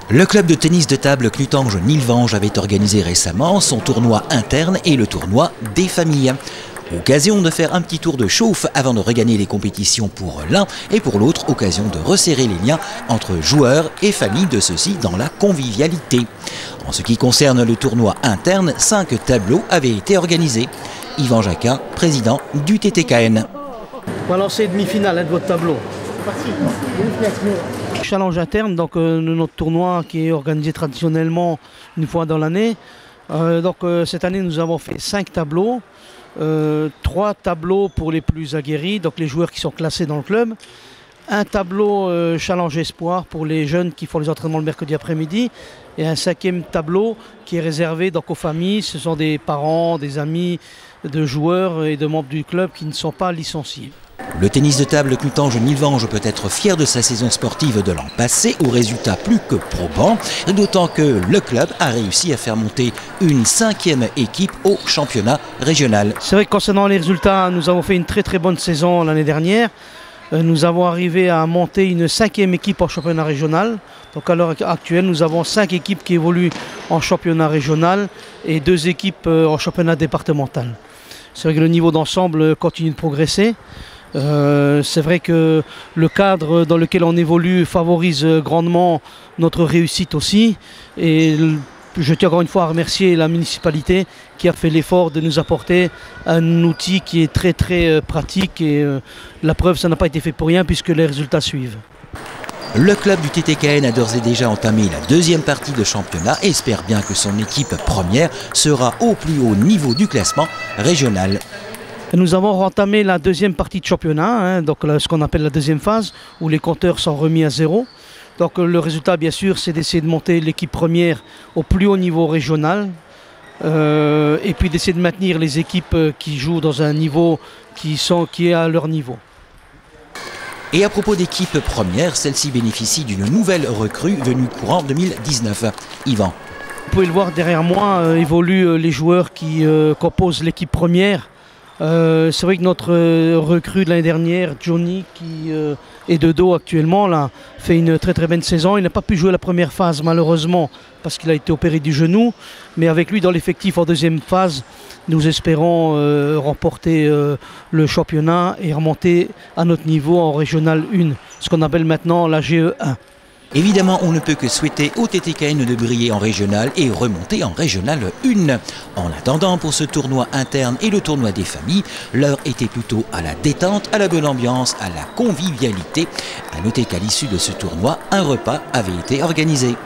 Le club de tennis de table Clutange-Nilvange avait organisé récemment son tournoi interne et le tournoi des familles. Occasion de faire un petit tour de chauffe avant de regagner les compétitions pour l'un et pour l'autre, occasion de resserrer les liens entre joueurs et familles de ceux-ci dans la convivialité. En ce qui concerne le tournoi interne, 5 tableaux avaient été organisés. Yvan Jacquin, président du TTKN. On va lancer demi-finale de votre tableau. Challenge interne, donc notre tournoi qui est organisé traditionnellement une fois dans l'année. Cette année nous avons fait 5 tableaux, 3 tableaux pour les plus aguerris, donc les joueurs qui sont classés dans le club. Un tableau challenge espoir pour les jeunes qui font les entraînements le mercredi après-midi. Et un 5e tableau qui est réservé donc aux familles. Ce sont des parents, des amis de joueurs et de membres du club qui ne sont pas licenciés. Le tennis de table Clutange-Nilvange peut être fier de sa saison sportive de l'an passé, aux résultats plus que probants, d'autant que le club a réussi à faire monter une 5e équipe au championnat régional. C'est vrai que concernant les résultats, nous avons fait une très bonne saison l'année dernière. Nous avons arrivé à monter une 5e équipe en championnat régional. Donc à l'heure actuelle, nous avons 5 équipes qui évoluent en championnat régional et 2 équipes en championnat départemental. C'est vrai que le niveau d'ensemble continue de progresser. C'est vrai que le cadre dans lequel on évolue favorise grandement notre réussite aussi. Et je tiens encore une fois à remercier la municipalité qui a fait l'effort de nous apporter un outil qui est très pratique. Et la preuve, ça n'a pas été fait pour rien puisque les résultats suivent. Le club du TTKN a d'ores et déjà entamé la 2e partie de championnat et espère bien que son équipe première sera au plus haut niveau du classement régional. Nous avons entamé la 2e partie de championnat, donc ce qu'on appelle la 2e phase, où les compteurs sont remis à 0. Donc le résultat, bien sûr, c'est d'essayer de monter l'équipe première au plus haut niveau régional, et puis d'essayer de maintenir les équipes qui jouent dans un niveau qui est à leur niveau. Et à propos d'équipe première, celle-ci bénéficie d'une nouvelle recrue venue courant 2019. Yvan. Vous pouvez le voir derrière moi, évoluent les joueurs qui composent l'équipe première. C'est vrai que notre recrue de l'année dernière, Johnny, qui est de dos actuellement, là, fait une très bonne saison. Il n'a pas pu jouer la première phase malheureusement parce qu'il a été opéré du genou. Mais avec lui dans l'effectif en 2e phase, nous espérons remporter le championnat et remonter à notre niveau en régional 1, ce qu'on appelle maintenant la GE1. Évidemment, on ne peut que souhaiter au TTKN de briller en régional et remonter en régional 1. En attendant, pour ce tournoi interne et le tournoi des familles, l'heure était plutôt à la détente, à la bonne ambiance, à la convivialité. À noter qu'à l'issue de ce tournoi, un repas avait été organisé.